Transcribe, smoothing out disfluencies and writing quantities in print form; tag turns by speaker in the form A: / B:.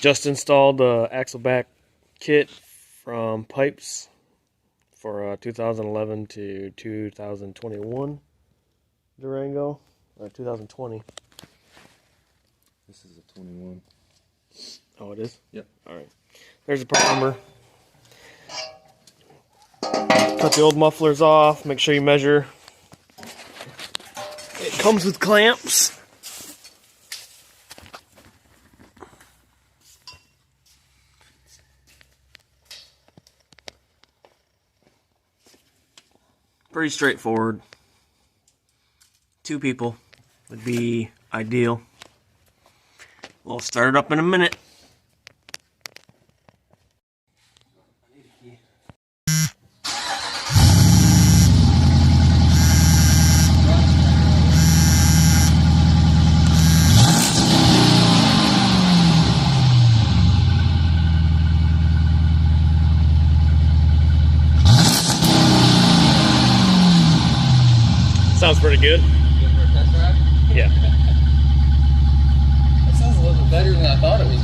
A: Just installed the axle back kit from Pipes for 2011 to 2021 Durango, 2020.
B: This is a 21.
A: Oh, it is?
B: Yep.
A: Alright. There's a part number. Cut the old mufflers off. Make sure you measure. It comes with clamps. Pretty straightforward. 2 people would be ideal. We'll start it up in a minute. Sounds pretty good.
C: Good for a test drive?
A: Yeah.
C: That sounds a little bit better than I thought it was